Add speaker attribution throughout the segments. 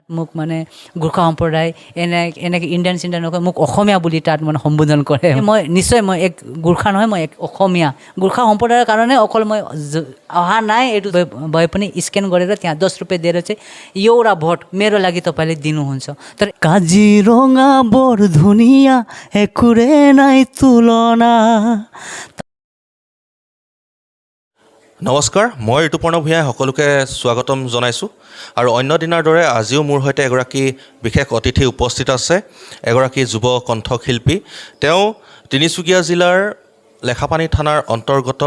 Speaker 1: মোক মানে গোৰ্খা সম্প্ৰদায় এনেকৈ ইণ্ডিয়ান নকয় মোক অসমীয়া বুলি তাত মানে সম্বোধন কৰে মই নিশ্চয় মই এক গোৰ্খা নহয় মই এক অসমীয়া গোৰ্খা সম্প্ৰদায়ৰ কাৰণে অকল মই অহা নাই এইটো भए पनि स्क्यान गरेर त्यहाँ 10 रुपियाँ दिएर चाहिँ एउटा भोट मेरो लागि तपाईँले दिनुहुन्छ तर काजिरङा बर धुनिया एकुरे नाइ तुलना।
Speaker 2: নমস্কাৰ মই ঋতুপৰ্ণ ভূঞাই সকলোকে স্বাগতম জনাইছোঁ আৰু অন্য দিনৰ দৰে আজিও মোৰ সৈতে এগৰাকী বিশেষ অতিথি উপস্থিত আছে এগৰাকী যুৱ কণ্ঠশিল্পী তেওঁ তিনিচুকীয়া জিলাৰ লেখাপানী থানাৰ অন্তৰ্গত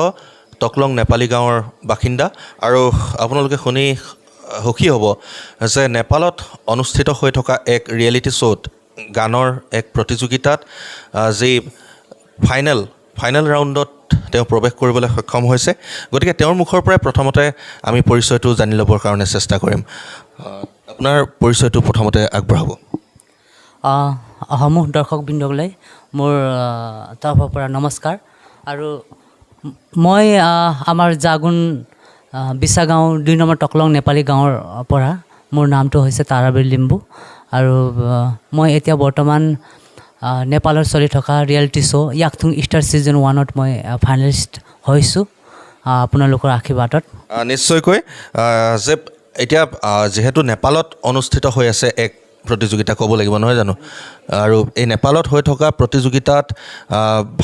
Speaker 2: টকলং নেপালী গাঁৱৰ বাসিন্দা আৰু আপোনালোকে শুনি সুখী হ'ব যে নেপালত অনুষ্ঠিত হৈ থকা এক ৰিয়েলিটি শ্ব'ত গানৰ এক প্ৰতিযোগিতাত যি ফাইনেল ৰাউণ্ডত তেওঁ প্ৰৱেশ কৰিবলৈ সক্ষম হৈছে গতিকে তেওঁৰ মুখৰ পৰাই প্ৰথমতে আমি পৰিচয়টো জানি ল'বৰ কাৰণে চেষ্টা কৰিম আপোনাৰ পৰিচয়টো প্ৰথমতে আগবঢ়াব
Speaker 1: সমূহ দৰ্শকবৃন্দলৈ মোৰ তৰফৰ পৰা নমস্কাৰ আৰু মই আমাৰ জাগুন বিছাগাঁও 2 নম্বৰ টকলং নেপালী গাঁৱৰ পৰা মোৰ নামটো হৈছে তাৰাবীৰ লিম্বু আৰু মই এতিয়া বৰ্তমান নেপালৰ চলি থকা ৰিয়েলিটি শ্ব' ইয়াকথুং ষ্টাৰ ছিজন 1ত মই ফাইনেলিষ্ট হৈছোঁ আপোনালোকৰ আশীৰ্বাদত
Speaker 2: নিশ্চয়কৈ যে এতিয়া যিহেতু নেপালত অনুষ্ঠিত হৈ আছে এক প্ৰতিযোগিতা ক'ব লাগিব নহয় জানো আৰু এই নেপালত হৈ থকা প্ৰতিযোগিতাত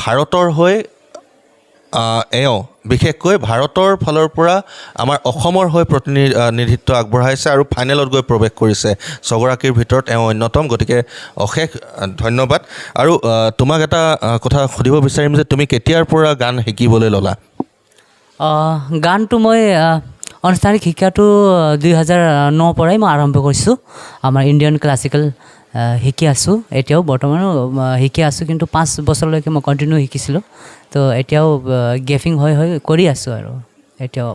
Speaker 2: ভাৰতৰ হৈ এওঁ বিশেষকৈ ভাৰতৰ ফালৰ পৰা আমাৰ অসমৰ হৈ প্ৰতিনিধিত্ব আগবঢ়াইছে আৰু ফাইনেলত গৈ প্ৰৱেশ কৰিছে ছগৰাকীৰ ভিতৰত এওঁ অন্যতম গতিকে অশেষ ধন্যবাদ আৰু তোমাক এটা কথা সুধিব বিচাৰিম যে তুমি কেতিয়াৰ পৰা গান শিকিবলৈ ল'লা
Speaker 1: গানটো মই আনুষ্ঠানিক শিক্ষাটো 2009 পৰাই মই আৰম্ভ কৰিছোঁ আমাৰ ইণ্ডিয়ান ক্লাছিকেল শিকি আছোঁ এতিয়াও বৰ্তমানো শিকি আছোঁ কিন্তু 5 বছৰলৈকে মই কণ্টিনিউ শিকিছিলোঁ তো এতিয়াও গেফিং হৈ কৰি আছোঁ আৰু এতিয়াও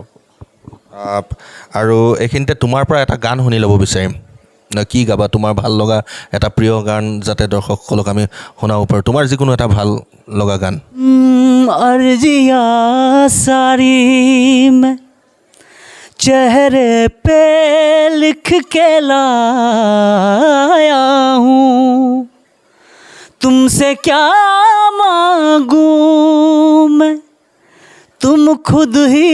Speaker 2: আৰু এইখিনিতে তোমাৰ পৰা এটা গান শুনি ল'ব বিচাৰিম কি গাবা তোমাৰ ভাল লগা এটা প্ৰিয় গান যাতে দৰ্শকসকলক আমি শুনাব পাৰোঁ তোমাৰ যিকোনো এটা ভাল লগা গান
Speaker 1: अर्जिया सारी मैं चेहरे पे लिख के लाया हूँ तुमसे क्या मांगूं मैं तुम खुद ही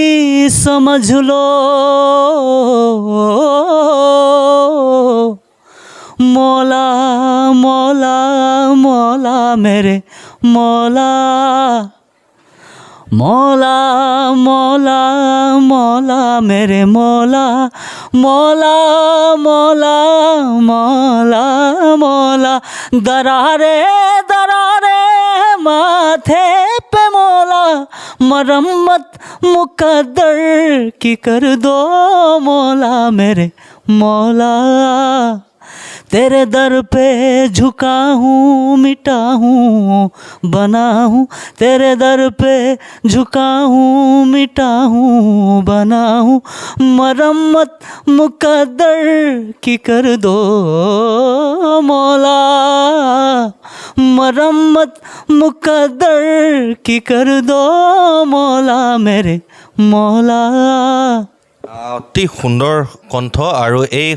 Speaker 1: समझ लो मौला मौला मौला मेरे मौला मौला मौला मौला मेरे मौला मौला मौला मौला मौला दरारे दरारे माथे पे मौला मरम्मत मुकद्दर की कर दो मौला मेरे मौला तेरे दर पे झुका हूँ मिटा हूँ बना हूँ तेरे दर पे झुका हूँ मिटा हूँ बना हूँ मरम्मत मुकद्दर की कर दो मौला मरम्मत मुकद्दर की कर दो मौला मेरे मौला
Speaker 2: অতি সুন্দৰ কণ্ঠ আৰু এই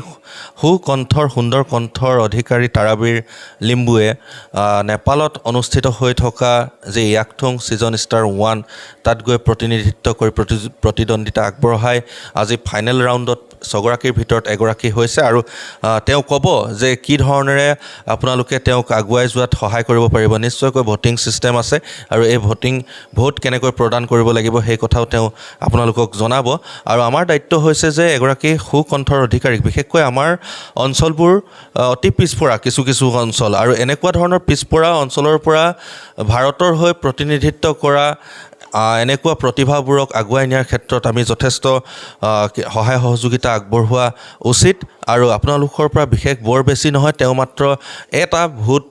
Speaker 2: সুকণ্ঠৰ সুন্দৰ কণ্ঠৰ অধিকাৰী তাৰাবীৰ লিম্বুৱে নেপালত অনুষ্ঠিত হৈ থকা যে ইয়াকথুং ছিজন ষ্টাৰ 1 তাত গৈ প্ৰতিনিধিত্ব কৰি প্ৰতিদ্বন্দ্বিতা আগবঢ়াই আজি ফাইনেল ৰাউণ্ডত ছগৰাকীৰ ভিতৰত এগৰাকী হৈছে আৰু তেওঁ ক'ব যে কি ধৰণেৰে আপোনালোকে তেওঁক আগুৱাই যোৱাত সহায় কৰিব পাৰিব নিশ্চয়কৈ ভোটিং ছিষ্টেম আছে আৰু এই ভোট কেনেকৈ প্ৰদান কৰিব লাগিব সেই কথাও তেওঁ আপোনালোকক জনাব আৰু আমাৰ দায়িত্ব হৈছে যে এগৰাকী সুকণ্ঠৰ অধিকাৰীক বিশেষকৈ আমাৰ অঞ্চলবোৰ অতি পিছপৰা কিছু অঞ্চল আৰু এনেকুৱা ধৰণৰ পিছপৰা অঞ্চলৰ পৰা ভাৰতৰ হৈ প্ৰতিনিধিত্ব কৰা এনেকুৱা প্ৰতিভাবোৰক আগুৱাই নিয়াৰ ক্ষেত্ৰত আমি যথেষ্ট সহায় সহযোগিতা আগবঢ়োৱা উচিত আৰু আপোনালোকৰ পৰা বিশেষ বৰ বেছি নহয় তেওঁ মাত্ৰ এটা ভোট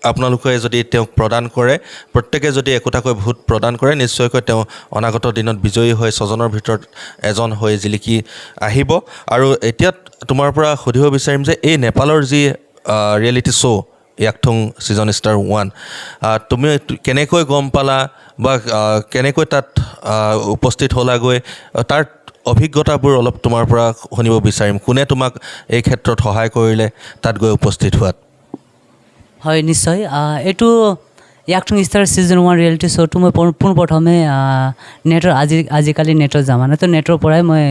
Speaker 2: আপোনালোকে যদি তেওঁক প্ৰদান কৰে প্ৰত্যেকে যদি একোটাকৈ ভোট প্ৰদান কৰে নিশ্চয়কৈ তেওঁ অনাগত দিনত বিজয়ী হৈ ছজনৰ ভিতৰত এজন হৈ জিলিকি আহিব আৰু এতিয়া তোমাৰ পৰা সুধিব বিচাৰিম যে এই নেপালৰ যি ৰিয়েলিটি শ্ব' ইয়াকথুং ছিজন ষ্টাৰ 1 তুমি কেনেকৈ গম পালা বা কেনেকৈ তাত উপস্থিত হ'লাগৈ তাৰ অভিজ্ঞতাবোৰ অলপ তোমাৰ পৰা শুনিব বিচাৰিম কোনে তোমাক এই ক্ষেত্ৰত সহায় কৰিলে তাত গৈ উপস্থিত হোৱাত
Speaker 1: হয় নিশ্চয় এইটো Yakthung Star Season 1 ৰিয়েলিটি শ্ব'টো মই পোনপ্ৰথমে নেটৰ আজিকালি নেটৰ জামানা তো নেটৰ পৰাই মই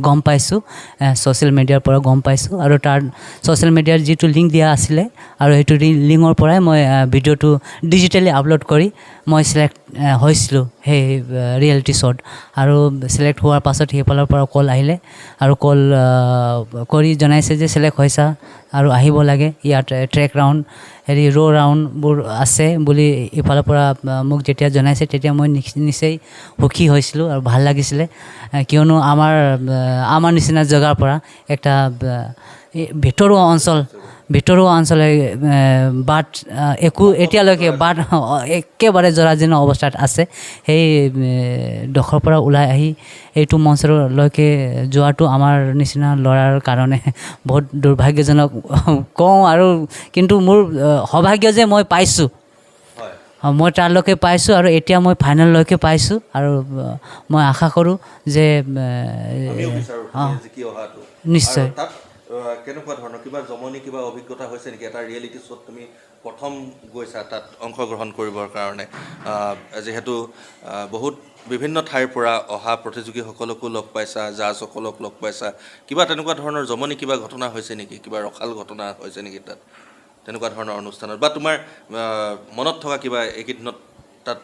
Speaker 1: গম পাইছোঁ ছ'চিয়েল মিডিয়াৰ পৰা গম পাইছোঁ আৰু তাৰ ছ'চিয়েল মিডিয়াৰ যিটো লিংক দিয়া আছিলে আৰু সেইটো লিংকৰ পৰাই মই ভিডিঅ'টো ডিজিটেলি আপলোড কৰি মই চিলেক্ট হৈছিলোঁ সেই ৰিয়েলিটি শ্ব'ত আৰু চিলেক্ট হোৱাৰ পাছত সেইফালৰ পৰা কল আহিলে আৰু কল কৰি জনাইছে যে চিলেক্ট হৈছা আৰু আহিব লাগে ইয়াত ট্ৰেক ৰাউণ্ড হেৰি ৰাউণ্ডবোৰ আছে বুলি ইফালৰ পৰা মোক যেতিয়া জনাইছে তেতিয়া মই নিশ্চয় সুখী হৈছিলোঁ আৰু ভাল লাগিছিলে কিয়নো আমাৰ নিচিনা জেগাৰ পৰা একটা ভিতৰুৱা অঞ্চলে বাট একো এতিয়ালৈকে বাট একেবাৰে জৰাজীৰ্ণ অৱস্থাত আছে সেই ডখৰ পৰা ওলাই আহি এইটো মঞ্চলৈকে যোৱাটো আমাৰ নিচিনা ল'ৰাৰ কাৰণে বহুত দুৰ্ভাগ্যজনক কওঁ আৰু কিন্তু মোৰ সৌভাগ্য যে মই পাইছোঁ মই তালৈকে পাইছোঁ আৰু এতিয়া মই ফাইনেললৈকে পাইছোঁ আৰু মই আশা কৰোঁ যে নিশ্চয়
Speaker 2: কেনেকুৱা ধৰণৰ কিবা জমনি কিবা অভিজ্ঞতা হৈছে নেকি এটা ৰিয়েলিটি শ্ব'ত তুমি প্ৰথম গৈছা তাত অংশগ্ৰহণ কৰিবৰ কাৰণে যিহেতু বহুত বিভিন্ন ঠাইৰ পৰা অহা প্ৰতিযোগীসকলকো লগ পাইছা জাজসকলক লগ পাইছা কিবা তেনেকুৱা ধৰণৰ জমনি কিবা ঘটনা হৈছে নেকি কিবা ৰসাল ঘটনা হৈছে নেকি তাত তেনেকুৱা ধৰণৰ অনুষ্ঠানত বা তোমাৰ মনত থকা কিবা এইকেইদিনত তাত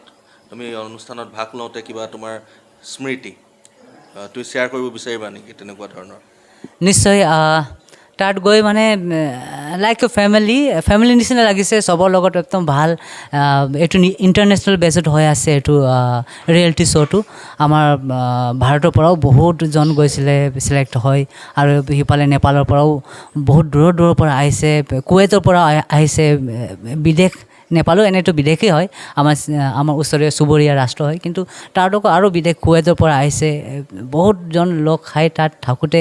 Speaker 2: তুমি অনুষ্ঠানত ভাগ লওঁতে কিবা তোমাৰ স্মৃতি তুমি শ্বেয়াৰ কৰিব বিচাৰিবা নেকি তেনেকুৱা ধৰণৰ
Speaker 1: নিশ্চয় তাত গৈ মানে লাইক ফেমিলি নিচিনা লাগিছে চবৰ লগত একদম ভাল এইটো ইণ্টাৰনেশ্যনেল বেছত হৈ আছে এইটো ৰিয়েলিটি শ্ব'টো আমাৰ ভাৰতৰ পৰাও বহুতজন গৈছিলে চিলেক্ট হয় আৰু সিফালে নেপালৰ পৰাও বহুত দূৰৰ পৰা আহিছে কুৱেইটৰ পৰা আহিছে বিদেশ নেপালো এনেতো বিদেশেই হয় আমাৰ ওচৰীয়া চুবুৰীয়া ৰাষ্ট্ৰ হয় কিন্তু তাতো আৰু বিদেশ কুৱেইটৰ পৰা আহিছে বহুতজন লগ খাই তাত থাকোঁতে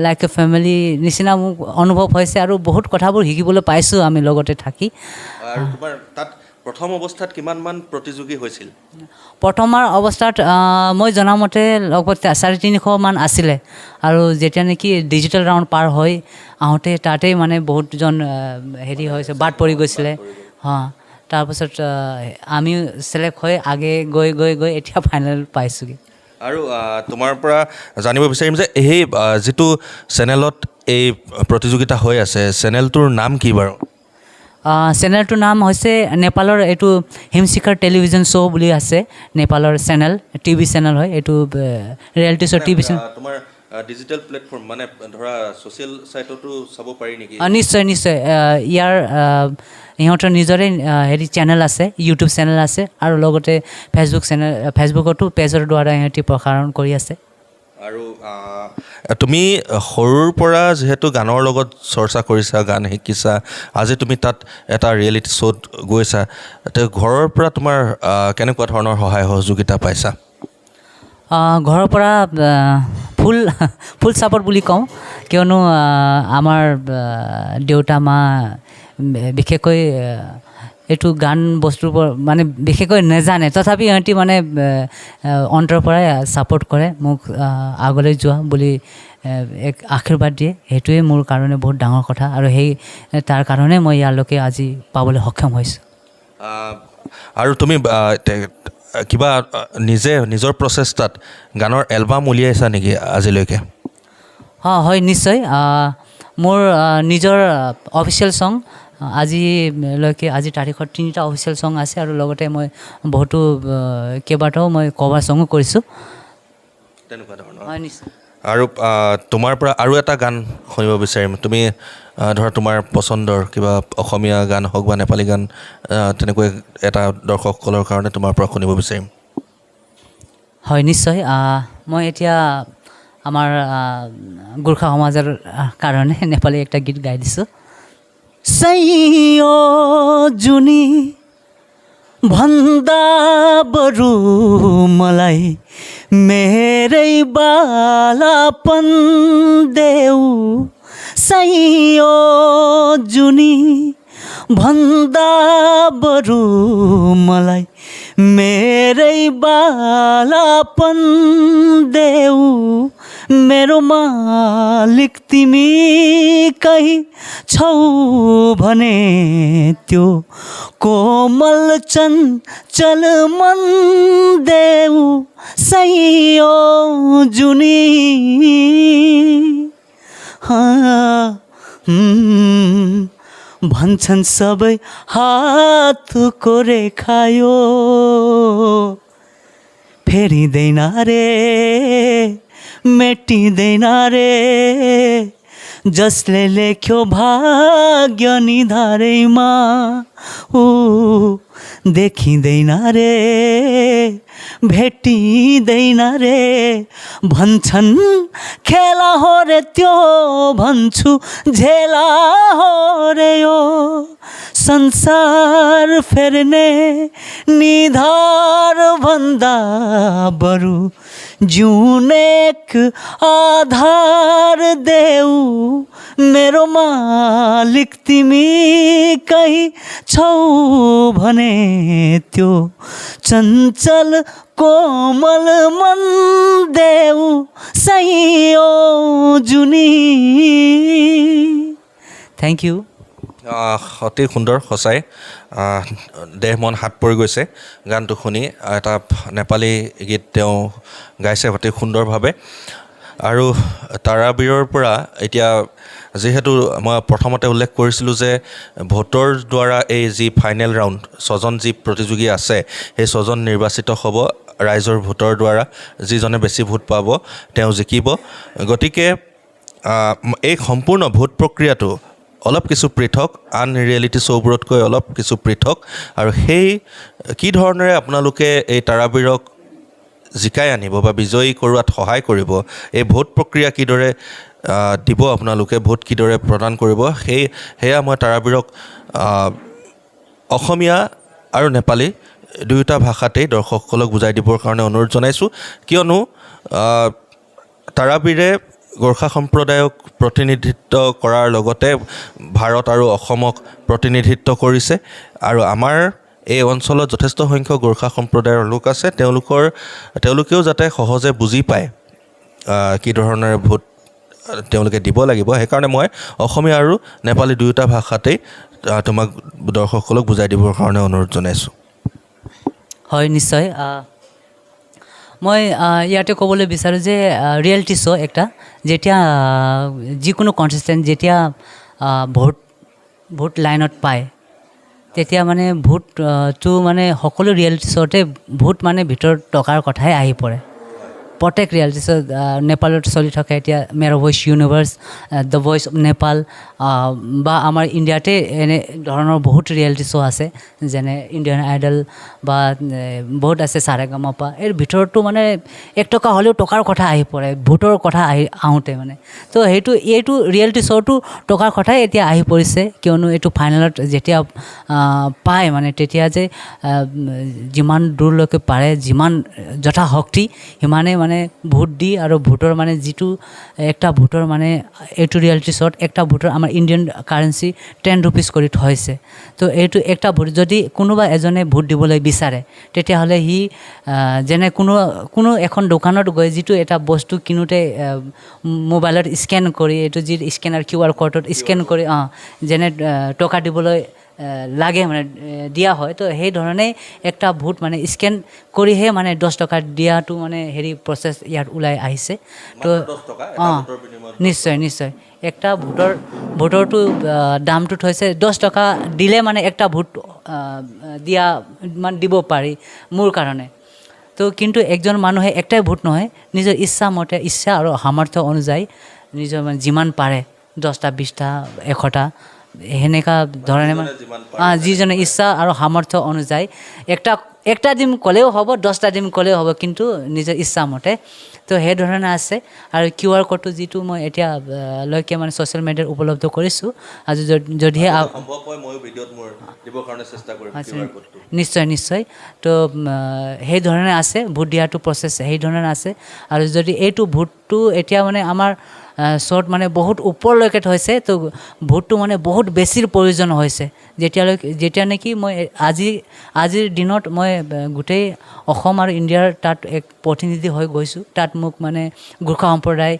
Speaker 1: লাইক এ ফেমিলি নিচিনা মোক অনুভৱ হৈছে আৰু বহুত কথাবোৰ শিকিবলৈ পাইছোঁ আমি লগতে থাকি
Speaker 2: আৰু তোমাৰ তাত প্ৰথম অৱস্থাত কিমানমান প্ৰতিযোগী হৈছিল
Speaker 1: প্ৰথমৰ অৱস্থাত মই জনামতে লগভগ 350 মান আছিলে আৰু যেতিয়া নেকি ডিজিটেল ৰাউণ্ড পাৰ হৈ আহোঁতে তাতেই মানে বহুতজন হেৰি হৈছে বাদ পৰি গৈছিলে তাৰপাছত আমি চিলেক্ট হৈ আগে গৈ এতিয়া ফাইনেল পাইছোঁগৈ
Speaker 2: আৰু তোমাৰ পৰা জানিব বিচাৰিম যে সেই যিটো চেনেলত এই প্ৰতিযোগিতা হৈ আছে চেনেলটোৰ নাম কি বাৰু
Speaker 1: চেনেলটোৰ নাম হৈছে নেপালৰ এইটো হিমশিখৰ টেলিভিজন শ্ব' বুলি আছে নেপালৰ চেনেল টিভি চেনেল হয় এইটো ৰিয়েলিটি শ্ব' টিভি চেনেল
Speaker 2: তোমাৰ ডিজিটেল প্লেটফৰ্ম মানে ধৰা ছ'চিয়েল ছাইটতো চাব পাৰি নেকি
Speaker 1: নিশ্চয় ইয়াৰ ইহঁতৰ নিজৰে হেৰি চেনেল আছে ইউটিউব চেনেল আছে আৰু লগতে ফেচবুকতো পেজৰ দ্বাৰা ইহঁতি প্ৰসাৰণ কৰি আছে
Speaker 2: আৰু তুমি সৰুৰ পৰা যিহেতু গানৰ লগত চৰ্চা কৰিছা গান শিকিছা আজি তুমি তাত এটা ৰিয়েলিটি শ্ব'ত গৈছা ঘৰৰ পৰা তোমাৰ কেনেকুৱা ধৰণৰ সহায় সহযোগিতা পাইছা
Speaker 1: ঘৰৰ পৰা ফুল ছাপৰ্ট বুলি কওঁ কিয়নো আমাৰ দেউতা মা বিশেষকৈ এইটো গান বস্তুবোৰ মানে বিশেষকৈ নেজানে তথাপি ইহঁতি মানে অন্তৰৰ পৰাই ছাপৰ্ট কৰে মোক আগলৈ যোৱা বুলি এক আশীৰ্বাদ দিয়ে সেইটোৱে মোৰ কাৰণে বহুত ডাঙৰ কথা আৰু তাৰ কাৰণে মই ইয়ালৈকে আজি পাবলৈ সক্ষম হৈছোঁ
Speaker 2: আৰু তুমি কিবা নিজৰ প্ৰচেষ্টাত গানৰ এলবাম উলিয়াইছা নেকি আজিলৈকে
Speaker 1: হয় নিশ্চয় মোৰ নিজৰ অফিচিয়েল ছং আজি তাৰিখত 3টা অফিচিয়েল ছং আছে আৰু লগতে মই বহুতো কেইবাটাও মই কভাৰ ছঙো কৰিছোঁ
Speaker 2: তেনেকুৱা ধৰণৰ
Speaker 1: হয় নিশ্চয়
Speaker 2: আৰু তোমাৰ পৰা আৰু এটা গান শুনিব বিচাৰিম তুমি ধৰা তোমাৰ পচন্দৰ কিবা অসমীয়া গান হওক বা নেপালী গান তেনেকৈ এটা দৰ্শকসকলৰ কাৰণে তোমাৰ পৰা শুনিব বিচাৰিম
Speaker 1: হয় নিশ্চয় মই এতিয়া আমাৰ গোৰ্খা সমাজৰ কাৰণে নেপালী একটা গীত গাই দিছোঁ सैयो जुनी भन्दा बरु मलाई मेरै बालापन देऊ सैयो जुनी भन्दा बरु मलाई मेरै बालापन देऊ मेरो मालिक तिमी कहीँ छौ भने त्यो कोमल चञ्चल मन देऊ सही हो जुनी भन्छन् सबै हातको रेखायो फेरिँदैन रे मेटिँदैन रे जसले लेख्यो भाग्य निधारैमा देखिँदैन रे भेटिँदैन रे भन्छन् खेला हो रे त्यो भन्छु झेला हो रे यो संसार फेर्ने निधार भन्दा बरु जिउने एक आधार देऊ मेरो मालिक तिमी कहीँ छौ भने त्यो चञ्चल कोमल मन देऊ सही हो जुनी थैंक यू
Speaker 2: অতি সুন্দৰ সঁচাই দেহ মন হাত পৰি গৈছে গানটো শুনি এটা নেপালী গীত তেওঁ গাইছে অতি সুন্দৰভাৱে আৰু তাৰাবীৰৰ পৰা এতিয়া যিহেতু মই প্ৰথমতে উল্লেখ কৰিছিলোঁ যে ভোটৰ দ্বাৰা এই যি ফাইনেল ৰাউণ্ড ছজন যি প্ৰতিযোগী আছে সেই ছজন নিৰ্বাচিত হ'ব ৰাইজৰ ভোটৰ দ্বাৰা যিজনে বেছি ভোট পাব তেওঁ জিকিব গতিকে এই সম্পূৰ্ণ ভোট প্ৰক্ৰিয়াটো অলপ কিছু পৃথক আন ৰিয়েলিটি শ্ব'বোৰতকৈ অলপ কিছু পৃথক আৰু সেই কি ধৰণেৰে আপোনালোকে এই তাৰাবীৰক জিকাই আনিব বা বিজয়ী কৰোৱাত সহায় কৰিব এই ভোট প্ৰক্ৰিয়া কিদৰে দিব আপোনালোকে ভোট কিদৰে প্ৰদান কৰিব সেয়া মই তাৰাবীৰক অসমীয়া আৰু নেপালী দুয়োটা ভাষাতেই দৰ্শকসকলক বুজাই দিবৰ কাৰণে অনুৰোধ জনাইছোঁ কিয়নো তাৰাবীৰে গোৰ্খা সম্প্ৰদায়ক প্ৰতিনিধিত্ব কৰাৰ লগতে ভাৰত আৰু অসমক প্ৰতিনিধিত্ব কৰিছে আৰু আমাৰ এই অঞ্চলত যথেষ্ট সংখ্যক গোৰ্খা সম্প্ৰদায়ৰ লোক আছে তেওঁলোকেও যাতে সহজে বুজি পায় কি ধৰণৰ ভোট তেওঁলোকে দিব লাগিব সেইকাৰণে মই অসমীয়া আৰু নেপালী দুয়োটা ভাষাতেই তোমাক দৰ্শকসকলক বুজাই দিবৰ কাৰণে অনুৰোধ জনাইছোঁ
Speaker 1: হয় নিশ্চয় মই ইয়াতে ক'বলৈ বিচাৰোঁ যে ৰিয়েলিটি শ্ব' একটা যেতিয়া যিকোনো কনটেষ্টেণ্ট যেতিয়া ভোট লাইনত পায় তেতিয়া মানে ভোটটো মানে সকলো ৰিয়েলিটি শ্ব'তে ভোট মানে ভিতৰত টকাৰ কথাই আহি পৰে প্ৰত্যেক ৰিয়েলিটি শ্ব' নেপালত চলি থকা এতিয়া Mera voice universe the voice of Nepal বা আমাৰ ইণ্ডিয়াতে এনে ধৰণৰ বহুত ৰিয়েলিটি শ্ব' আছে যেনে ইণ্ডিয়ান আইডল বা বহুত আছে সাৰেগামাপা এই ভিতৰতো মানে 1 টকা হ'লেও টকাৰ কথা আহি পৰে ভোটৰ কথা আহোঁতে মানে তো এইটো ৰিয়েলিটি শ্ব'টো টকাৰ কথাই এতিয়া আহি পৰিছে কিয়নো এইটো ফাইনেলত যেতিয়া পায় মানে তেতিয়া যে যিমান দূৰলৈকে পাৰে যিমান যথা শক্তি সিমানে মানে ভোট দি আৰু ভোটৰ মানে যিটো একটা ভোটৰ মানে এইটো ৰিয়েলিটি শ্ব'ত একটা ভোটৰ আমাৰ ইণ্ডিয়ান কাৰেঞ্চি 10 rupees কৰি থৈছে তো এইটো একটা ভোট যদি কোনোবা এজনে ভোট দিবলৈ বিচাৰে তেতিয়াহ'লে সি যেনে কোনো এখন দোকানত গৈ যিটো এটা বস্তু কিনোতে মোবাইলত স্কেন কৰি এইটো যি স্কেনাৰ QR ক'ডত স্কেন কৰি যেনে টকা দিবলৈ লাগে মানে দিয়া হয় তো সেই ধৰণে একটা ভোট মানে স্কেন কৰিহে মানে 10 টকা দিয়াটো মানে হেৰি প্ৰচেছ ইয়াত ওলাই আহিছে তো নিশ্চয় একটা ভোটৰটো দামটো থৈছে 10 টকা দিলে মানে একটা ভোট দিয়া মানে দিব পাৰি মোৰ কাৰণে তো কিন্তু একজন মানুহে একটাই ভোট নহয় নিজৰ ইচ্ছা মতে ইচ্ছা আৰু সামৰ্থ্য অনুযায়ী নিজৰ মানে যিমান পাৰে 10টা 20টা 100টা সেনেকা ধৰণে মানে যিজনে ইচ্ছা আৰু সামৰ্থ্য অনুযায়ী একটা দিম ক'লেও হ'ব 10টা দিম ক'লেও হ'ব কিন্তু নিজৰ ইচ্ছা মতে তো সেই ধৰণে আছে আৰু QR ক'ডটো যিটো মই এতিয়া লৈকে মানে ছ'চিয়েল মিডিয়াত উপলব্ধ কৰিছোঁ আৰু যদিহে
Speaker 2: সম্ভৱ হয় মই ভিডিঅ'ত মোৰ দিবৰ কাৰণে চেষ্টা কৰিম QR ক'ডটো
Speaker 1: নিশ্চয় তো সেই ধৰণে আছে ভোট দিয়াটো প্ৰচেছ সেই ধৰণে আছে আৰু যদি এইটো ভোটটো এতিয়া মানে আমাৰ শ্ব'ত মানে বহুত ওপৰলৈকে থৈছে তো ভোটটো মানে বহুত বেছিৰ প্ৰয়োজন হৈছে যেতিয়া নেকি মই আজিৰ দিনত মই গোটেই অসম আৰু ইণ্ডিয়াৰ তাত এক প্ৰতিনিধি হৈ গৈছোঁ তাত মোক মানে গোৰ্খা সম্প্ৰদায়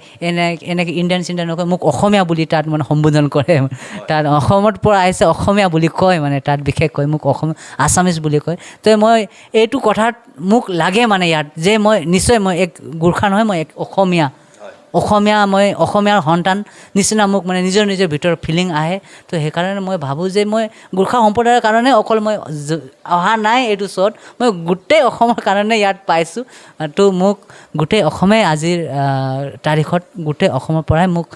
Speaker 1: এনেকৈ ইণ্ডিয়ান নকয় মোক অসমীয়া বুলি তাত মানে সম্বোধন কৰে তাত অসমত পৰা আহিছে অসমীয়া বুলি কয় মানে তাত বিশেষকৈ মোক আছামিজ বুলি কয় তো মই এইটো কথাত মোক লাগে মানে ইয়াত যে মই নিশ্চয় মই এক গোৰ্খা নহয় মই এক মই অসমীয়াৰ সন্তান নিচিনা মোক মানে নিজৰ ভিতৰত ফিলিং আহে তো সেইকাৰণে মই ভাবোঁ যে মই গোৰ্খা সম্প্ৰদায়ৰ কাৰণে অকল মই অহা নাই এইটো শ্ব'ত মই গোটেই অসমৰ কাৰণে ইয়াত পাইছোঁ তো মোক গোটেই অসমে আজিৰ তাৰিখত গোটেই অসমৰ পৰাই মোক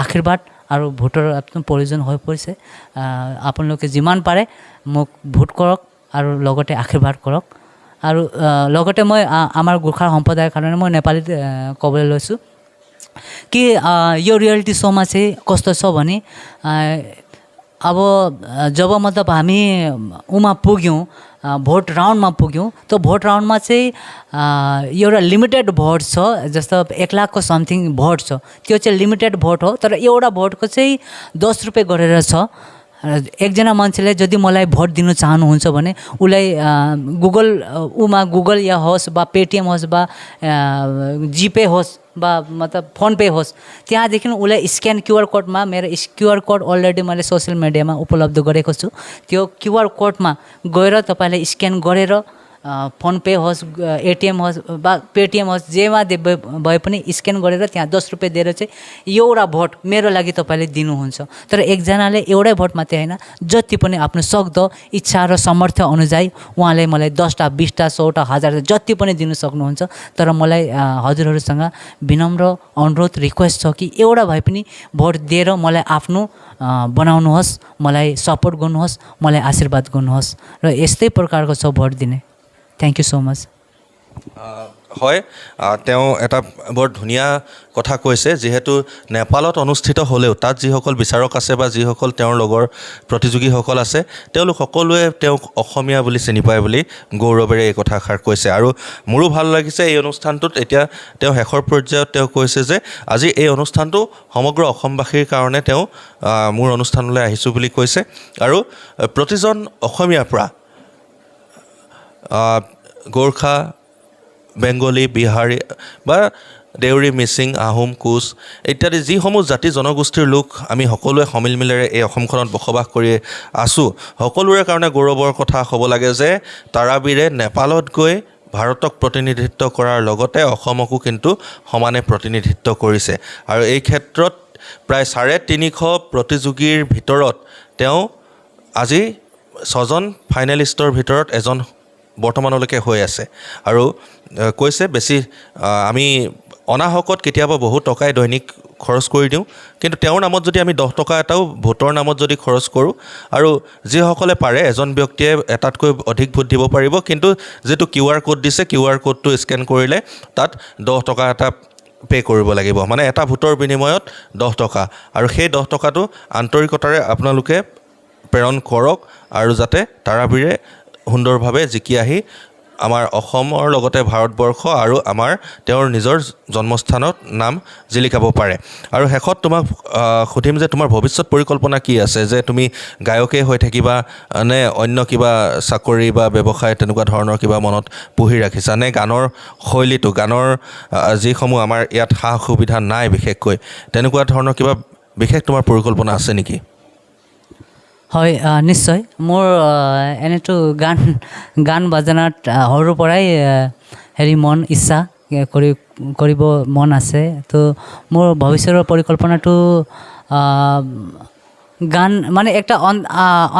Speaker 1: আশীৰ্বাদ আৰু ভোটৰ প্ৰয়োজন হৈ পৰিছে আপোনালোকে যিমান পাৰে মোক ভোট কৰক আৰু লগতে আশীৰ্বাদ কৰক আৰু লগতে মই আমাৰ গোৰ্খা সম্প্ৰদায়ৰ কাৰণে मैं नेपालीत ক'বলৈ লৈছোঁ कि यो रियालिटी सोमा चाहिँ कस्तो छ भने अब जब मतलब हामी उमा पुग्यौँ भोट राउन्डमा पुग्यौँ तो भोट राउन्डमा चाहिँ एउटा लिमिटेड भोट छ जस्तो 1 लाखको समथिङ भोट छ त्यो चाहिँ लिमिटेड भोट हो तर एउटा भोटको चाहिँ 10 रुपियाँ गरेर छ एकजना मान्छेले यदि मलाई भोट दिनु चाहनुहुन्छ भने उसलाई गुगल या होस् वा पेटिएम होस् वा जिपे होस् वा मतलब फोन पे होस् त्यहाँदेखि उसलाई स्क्यान क्युआर कोडमा मेरो क्युआर कोड अलरेडी मैले सोसियल मिडियामा उपलब्ध गरेको छु त्यो क्युआर कोडमा गएर तपाईँले स्क्यान गरेर फोन पे होस् एटिएम होस् वा पेटिएम होस् जेमा भए पनि स्क्यान गरेर त्यहाँ 10 रुपियाँ दिएर चाहिँ एउटा भोट मेरो लागि तपाईँले दिनुहुन्छ तर एकजनाले एउटै भोट मात्रै होइन जति पनि आफ्नो सक्दो इच्छा र सामर्थ्य अनुसार उहाँले मलाई 10टा 20टा 100टा 1000 जति पनि दिन सक्नुहुन्छ तर मलाई हजुरहरूसँग विनम्र अनुरोध रिक्वेस्ट छ कि एउटा भए पनि भोट दिएर मलाई आफ्नो बनाउनुहोस् मलाई सपोर्ट गर्नुहोस् मलाई आशीर्वाद गर्नुहोस् र यस्तै प्रकारको छ भोट दिने थैंक यू सो मच
Speaker 2: হয় তেওঁ এটা বৰ ধুনীয়া কথা কৈছে যেহেতু নেপালত অনুষ্ঠিত হ'লেও তাত যিসকল বিচাৰক আছে বা যিসকল তেওঁৰ লগৰ প্ৰতিযোগীসকল আছে তেওঁলোক সকলোৱে তেওঁক অসমীয়া বুলি চিনি পায় বুলি গৌৰৱেৰে এই কথাষাৰ কৈছে আৰু মোৰো ভাল লাগিছে এই অনুষ্ঠানটোত এতিয়া তেওঁ শেষৰ পৰ্যায়ত তেওঁ কৈছে যে আজি এই অনুষ্ঠানটো সমগ্ৰ অসমবাসীৰ কাৰণে তেওঁ মোৰ অনুষ্ঠানলৈ আহিছোঁ বুলি কৈছে আৰু প্ৰতিজন অসমীয়াৰ পৰা গোৰ্খা বেংগলী বিহাৰী বা দেউৰী মিচিং আহোম কোচ ইত্যাদি যিসমূহ জাতি জনগোষ্ঠীৰ লোক আমি সকলোৱে সমিলমিলেৰে এই অসমখনত বসবাস কৰি আছোঁ সকলোৰে কাৰণে গৌৰৱৰ কথা হ'ব লাগে যে তাৰাবীৰে নেপালত গৈ ভাৰতক প্ৰতিনিধিত্ব কৰাৰ লগতে অসমকো কিন্তু সমানে প্ৰতিনিধিত্ব কৰিছে আৰু এই ক্ষেত্ৰত প্ৰায় 350 প্ৰতিযোগীৰ ভিতৰত তেওঁ আজি 6জন ফাইনেলিষ্টৰ ভিতৰত এজন বৰ্তমানলৈকে হৈ আছে আৰু কৈছে বেছি আমি অনাহকত কেতিয়াবা বহু টকাই দৈনিক খৰচ কৰি দিওঁ কিন্তু তেওঁৰ নামত যদি আমি 10 টকা এটাও ভোটৰ নামত যদি খৰচ কৰোঁ আৰু যিসকলে পাৰে এজন ব্যক্তিয়ে এটাতকৈ অধিক ভোট দিব পাৰিব কিন্তু যেটো কিউআৰ কোড দিছে কিউআৰ কোডটো স্কেন কৰিলে তাত 10 টকা এটা পে কৰিব লাগিব মানে এটা ভোটৰ বিনিময়ত 10 টকা আৰু সেই 10 টকাটো আন্তৰিকতাৰে আপোনালোকে প্ৰেৰণ কৰক আৰু যাতে তাৰাবীৰে সুন্দৰভাৱে জিকি আহি আমাৰ অসমৰ লগতে ভাৰতবৰ্ষ আৰু আমাৰ তেওঁৰ নিজৰ জন্মস্থানত নাম জিলিকাব পাৰে আৰু শেষত তোমাক সুধিম যে তোমাৰ ভৱিষ্যত পৰিকল্পনা কি আছে যে তুমি গায়কেই হৈ থাকিবা নে অন্য কিবা চাকৰি বা ব্যৱসায় তেনেকুৱা ধৰণৰ কিবা মনত পুহি ৰাখিছা নে গানৰ শৈলীটো গানৰ যিসমূহ আমাৰ ইয়াত সা সুবিধা নাই বিশেষকৈ তেনেকুৱা ধৰণৰ কিবা বিশেষ তোমাৰ পৰিকল্পনা আছে নেকি
Speaker 1: হয় নিশ্চয় মোৰ এনেটো গান বাজনাত সৰুৰ পৰাই হেৰি মন ইচ্ছা কৰিব মন আছে তো মোৰ ভৱিষ্যতৰ পৰিকল্পনাটো গান মানে একটা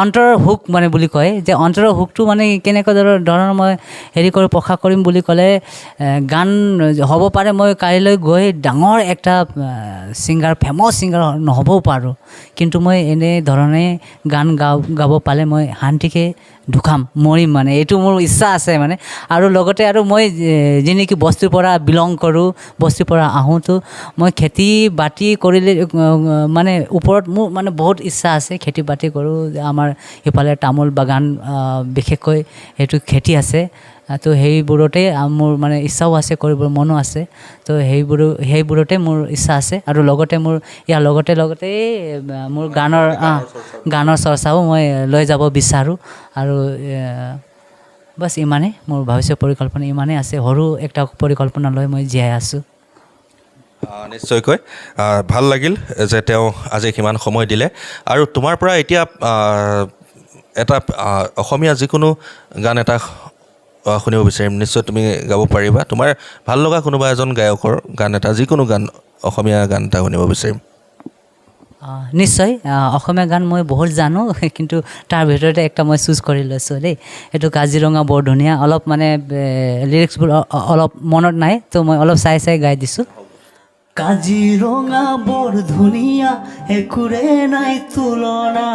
Speaker 1: অন্তৰৰ হুক মানে বুলি কয় যে অন্তৰৰ হুকটো মানে কেনেকুৱা ধৰণৰ মই হেৰি কৰি প্ৰকাশ কৰিম বুলি ক'লে গান হ'ব পাৰে মই কাইলৈ গৈ ডাঙৰ একটা সিঙ্গাৰ ফেমাছ সিঙ্গাৰ নহ'বও পাৰোঁ কিন্তু মই এনে ধৰণে গান গাব পালে মই শান্তিকে ঢুকাম মৰিম মানে এইটো মোৰ ইচ্ছা আছে মানে আৰু লগতে আৰু মই যেনেকৈ বস্তিৰ পৰা বিলং কৰোঁ বস্তিৰ পৰা আহোঁ তো মই খেতি বাতি কৰিলে মানে ওপৰত মোৰ মানে বহুত ইচ্ছা আছে খেতি বাতি কৰোঁ আমাৰ ইফালে তামোল বাগান বিশেষকৈ সেইটো খেতি আছে তো সেইবোৰতে মোৰ মানে ইচ্ছাও আছে কৰিবৰ মনো আছে তো সেইবোৰতে মোৰ ইচ্ছা আছে আৰু লগতে মোৰ ইয়াৰ লগতে মোৰ গানৰ চৰ্চাও মই লৈ যাব বিচাৰোঁ আৰু বাছ ইমানেই মোৰ ভৱিষ্যত পৰিকল্পনা ইমানেই আছে সৰু একটা পৰিকল্পনা লৈ মই জীয়াই আছোঁ
Speaker 2: নিশ্চয়কৈ ভাল লাগিল যে তেওঁ আজি সিমান সময় দিলে আৰু তোমাৰ পৰা এতিয়া এটা অসমীয়া যিকোনো গান এটা শুনিব বিচাৰিম নিশ্চয় তুমি গাব পাৰিবা তোমাৰ ভাল লগা কোনোবা এজন গায়কৰ গান এটা যিকোনো গান অসমীয়া গান এটা শুনিব বিচাৰিম
Speaker 1: নিশ্চয় অসমীয়া গান মই বহুত জানো কিন্তু তাৰ ভিতৰতে একটা মই চুজ কৰি লৈছোঁ দেই এইটো কাজিৰঙা বৰ ধুনীয়া অলপ মানে লিৰিক্সবোৰ অলপ মনত নাই তো মই অলপ চাই গাই দিছোঁ কাজিৰঙা বৰ ধুনীয়া একোৰে নাই তুলনা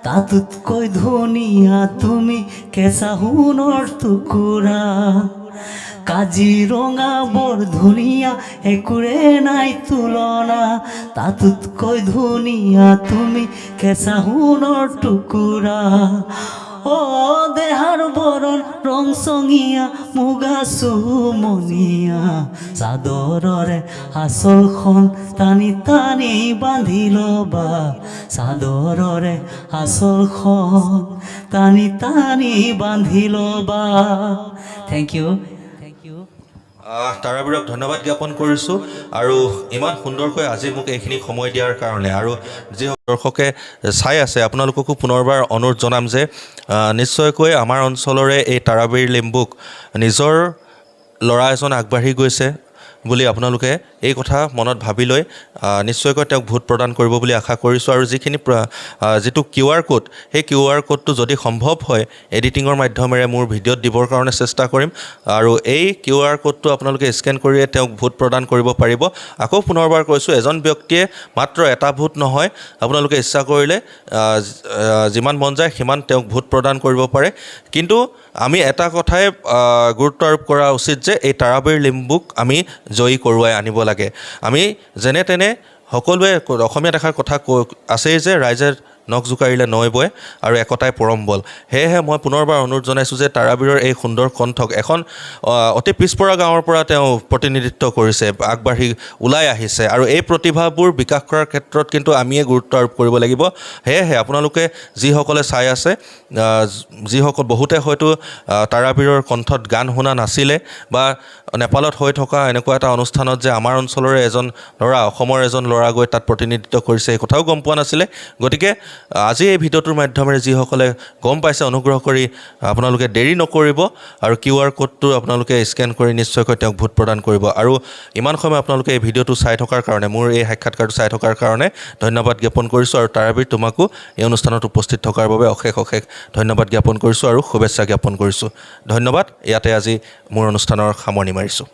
Speaker 1: তাতোতকৈ ধুনীয়া তুমি কেঁচা সোণৰ টুকুৰা কাজিৰঙা বৰ ধুনীয়া একোৰে নাই তুলনা তাতোতকৈ ধুনীয়া তুমি কেঁচা সোণৰ টুকুৰা দেহাৰ বৰণ ৰং চঙীয়া মুগা চুমনীয়া চাদৰৰে আঁচলখন টানি টানি বান্ধি ল'বা চাদৰৰে আঁচলখন টানি টানি বান্ধি ল'বা থেংক ইউ
Speaker 2: তাৰাবীৰক ধন্যবাদ জ্ঞাপন কৰিছোঁ আৰু ইমান সুন্দৰকৈ আজি মোক এইখিনি সময় দিয়াৰ কাৰণে আৰু যি দৰ্শকে চাই আছে আপোনালোককো পুনৰবাৰ অনুৰোধ জনাম যে নিশ্চয়কৈ আমাৰ অঞ্চলৰে এই তাৰাবীৰ লিম্বুক নিজৰ ল'ৰা এজন আগবাঢ়ি গৈছে বুলি আপোনালোকে এই কথা মনত ভাবি লৈ নিশ্চয়কৈ তেওঁক ভোট প্ৰদান কৰিব বুলি আশা কৰিছোঁ আৰু যিটো QR কোড সেই QR কোডটো যদি সম্ভৱ হয় এডিটিঙৰ মাধ্যমেৰে মোৰ ভিডিঅ'ত দিবৰ কাৰণে চেষ্টা কৰিম আৰু এই QR কোডটো আপোনালোকে স্কেন কৰিয়ে তেওঁক ভোট প্ৰদান কৰিব পাৰিব আকৌ পুনৰবাৰ কৈছোঁ এজন ব্যক্তিয়ে মাত্ৰ এটা ভোট নহয় আপোনালোকে ইচ্ছা কৰিলে যিমান মন যায় সিমান তেওঁক ভোট প্ৰদান কৰিব পাৰে কিন্তু আমি এটা কথাই গুৰুত্ব আৰোপ কৰা উচিত যে এই তাৰাবীৰ লিম্বুক আমি জয়ী কৰোৱাই আনিব লাগে আমি যেনে তেনে সকলোৱে অসমীয়া দেখাৰ কথা আছেই যে ৰাইজে নখ জোকাৰিলে নৈ বয় আৰু একতাই পৰম বল সেয়েহে মই পুনৰবাৰ অনুৰোধ জনাইছোঁ যে তাৰাবীৰৰ এই সুন্দৰ কণ্ঠক এখন অতি পিছপৰা গাঁৱৰ পৰা তেওঁ প্ৰতিনিধিত্ব কৰিছে আগবাঢ়ি ওলাই আহিছে আৰু এই প্ৰতিভাবোৰ বিকাশ কৰাৰ ক্ষেত্ৰত কিন্তু আমিয়ে গুৰুত্ব আৰোপ কৰিব লাগিব সেয়েহে আপোনালোকে যিসকলে চাই আছে যিসকল বহুতে হয়তো তাৰাবীৰৰ কণ্ঠত গান শুনা নাছিলে বা নেপালত হৈ থকা এনেকুৱা এটা অনুষ্ঠানত যে আমাৰ অঞ্চলৰে এজন ল'ৰা অসমৰ এজন ল'ৰা গৈ তাত প্ৰতিনিধিত্ব কৰিছে এই কথাও গম পোৱা নাছিলে গতিকে আজি এই ভিডিঅ'টোৰ মাধ্যমেৰে যিসকলে গম পাইছে অনুগ্ৰহ কৰি আপোনালোকে দেৰি নকৰিব আৰু QR কোডটো আপোনালোকে স্কেন কৰি নিশ্চয়কৈ তেওঁক ভোট প্ৰদান কৰিব আৰু ইমান সময় আপোনালোকে এই ভিডিঅ'টো চাই থকাৰ কাৰণে মোৰ এই সাক্ষাৎকাৰটো চাই থকাৰ কাৰণে ধন্যবাদ জ্ঞাপন কৰিছোঁ আৰু তাৰাবীৰ তোমাকো এই অনুষ্ঠানত উপস্থিত থকাৰ বাবে অশেষ ধন্যবাদ জ্ঞাপন কৰিছোঁ আৰু শুভেচ্ছা জ্ঞাপন কৰিছোঁ ধন্যবাদ ইয়াতে আজি মোৰ অনুষ্ঠানৰ সামৰণি মাৰিছোঁ